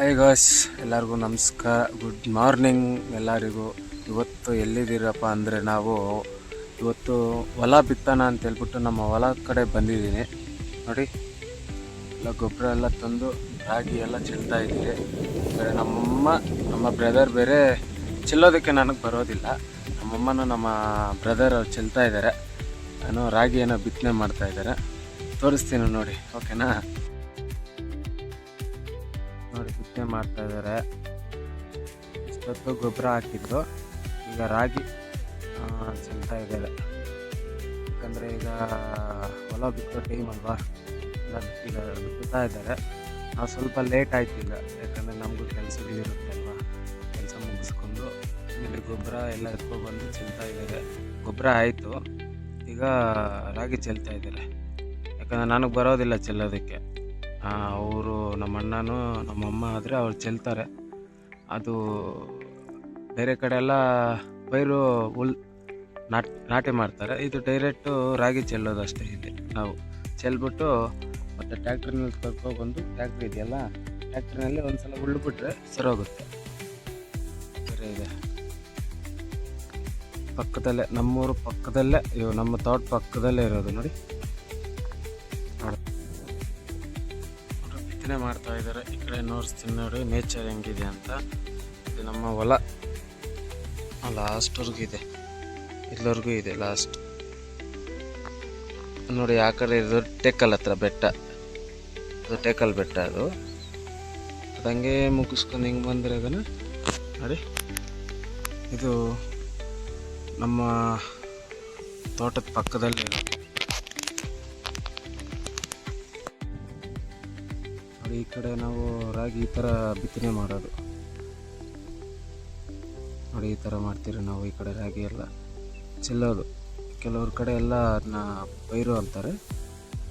Hi guys, ಎಲ್ಲರಿಗೂ ನಮಸ್ಕಾರ, good morning ಎಲ್ಲರಿಗೂ. ಇವತ್ತು ಎಲ್ಲಿದ್ದೀರಪ್ಪ ಅಂದರೆ ನಾವು ಇವತ್ತು ಹೊಲ ಬಿತ್ತೋಣ ಅಂತ ಹೇಳ್ಬಿಟ್ಟು ನಮ್ಮ ಹೊಲ ಕಡೆ ಬಂದಿದ್ದೀನಿ. ನೋಡಿ, ಎಲ್ಲ ಗೊಬ್ಬರ ಎಲ್ಲ ತಂದು ರಾಗಿ ಎಲ್ಲ ಚೆಲ್ತಾ ಇದ್ದೀರಿ. ಬೇರೆ ನಮ್ಮ ಬ್ರದರ್ ಬೇರೆ ಚೆಲ್ಲೋದಕ್ಕೆ ನನಗೆ ಬರೋದಿಲ್ಲ. ನಮ್ಮಮ್ಮನೂ ನಮ್ಮ ಬ್ರದರ್ ಅವ್ರು ಚೆಲ್ತಾ ಇದ್ದಾರೆ. ನಾನು ರಾಗಿ ಏನೋ ಬಿತ್ತನೆ ಮಾಡ್ತಾ ಇದ್ದಾರೆ, ತೋರಿಸ್ತೀನಿ ನೋಡಿ, ಓಕೆನಾ? ನೋಡಿ, ಬಿತ್ತನೆ ಮಾಡ್ತಾ ಇದ್ದಾರೆ. ಇಷ್ಟೊತ್ತು ಗೊಬ್ಬರ ಹಾಕಿದ್ರು, ಈಗ ರಾಗಿ ಚೆಲ್ತಾ ಇದ್ದಾರೆ. ಯಾಕಂದರೆ ಈಗ ಹೊಲ ಬಿತ್ತೋ ಟೈಮ್ ಅಲ್ವಾ, ಎಲ್ಲ ಬಿತ್ತಾ ಇದ್ದಾರೆ. ನಾವು ಸ್ವಲ್ಪ ಲೇಟ್ ಆಯ್ತು ಈಗ, ಯಾಕಂದರೆ ನಮಗೂ ಕೆಲಸಗಳಿರುತ್ತೆ ಅಲ್ವಾ. ಕೆಲಸ ಮುಗಿಸ್ಕೊಂಡು ಆಮೇಲೆ ಗೊಬ್ಬರ ಎಲ್ಲ ಎತ್ಕೊಬಂದು ಚೆಲ್ತಾ ಇದ್ದಾರೆ. ಗೊಬ್ಬರ ಆಯಿತು, ಈಗ ರಾಗಿ ಚೆಲ್ತಾ ಇದ್ದಾರೆ. ಯಾಕಂದರೆ ನನಗೆ ಬರೋದಿಲ್ಲ ಚೆಲ್ಲೋದಕ್ಕೆ. ಅವರು ನಮ್ಮ ಅಣ್ಣನೂ ನಮ್ಮಮ್ಮ ಆದರೆ ಅವ್ರು ಚೆಲ್ತಾರೆ. ಅದು ಬೇರೆ ಕಡೆ ಎಲ್ಲ ಪೈರು ನಾಟಿ ಮಾಡ್ತಾರೆ. ಇದು ಡೈರೆಕ್ಟು ರಾಗಿ ಚೆಲ್ಲೋದು ಅಷ್ಟೇ. ಇದೆ ನಾವು ಚೆಲ್ಬಿಟ್ಟು ಮತ್ತು ಟ್ಯಾಕ್ಟ್ರಿನಲ್ಲಿ ಕರ್ಕೊಬಂದು, ಟ್ಯಾಕ್ಟ್ರಿ ಇದೆಯಲ್ಲ, ಟ್ಯಾಕ್ಟ್ರಿನಲ್ಲಿ ಒಂದು ಸಲ ಉಳ್ಬಿಟ್ರೆ ಸರೋಗುತ್ತೆ. ಬೇರೆ ಇದೆ ಪಕ್ಕದಲ್ಲೇ, ನಮ್ಮೂರು ಪಕ್ಕದಲ್ಲೇ, ನಮ್ಮ ತೋಟ ಪಕ್ಕದಲ್ಲೇ ಇರೋದು. ನೋಡಿ, ಬಿತ್ತನೆ ಮಾಡ್ತಾ ಇದ್ದಾರೆ. ಈ ಕಡೆ ನೋಡಿಸ್ತೀನಿ ನೋಡಿ, ನೇಚರ್ ಹೆಂಗಿದೆ ಅಂತ. ಇದು ನಮ್ಮ ಹೊಲ ಲಾಸ್ಟ್ವರೆಗೂ ಇದೆ, ಇಲ್ಲವರೆಗೂ ಇದೆ ಲಾಸ್ಟ್. ನೋಡಿ, ಆ ಕಡೆ ಇದು ಟೇಕಲ್ ಹತ್ರ ಬೆಟ್ಟ, ಅದು ಟೇಕಲ್ ಬೆಟ್ಟ. ಅದು ಹಂಗೆ ಮುಗಿಸ್ಕೊಂಡು ಹಿಂಗೆ ಬಂದರೆ ಅದನ್ನು ನೋಡಿ, ಇದು ನಮ್ಮ ತೋಟದ ಪಕ್ಕದಲ್ಲಿ ಇರೋದು. ನೋಡಿ, ಈ ಕಡೆ ನಾವು ರಾಗಿ ಈ ಥರ ಬಿತ್ತನೆ ಮಾಡೋದು. ನೋಡಿ, ಈ ಥರ ಮಾಡ್ತೀರಿ ನಾವು. ಈ ಕಡೆ ರಾಗಿ ಎಲ್ಲ ಚೆಲ್ಲೋದು. ಕೆಲವ್ರ ಕಡೆ ಎಲ್ಲ ಅದನ್ನ ಪೈರು ಅಂತಾರೆ,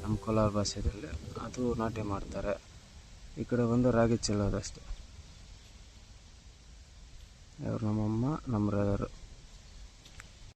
ನಮ್ಮ ಕೋಲಾರ ಭಾಷೆಯಲ್ಲಿ ಅದು ನಾಟಿ ಮಾಡ್ತಾರೆ. ಈ ಕಡೆ ಬಂದು ರಾಗಿ ಚೆಲ್ಲೋದು ಅಷ್ಟೆ. ಅವ್ರು ನಮ್ಮಮ್ಮ, ನಮ್ಮ ಬ್ರದರು.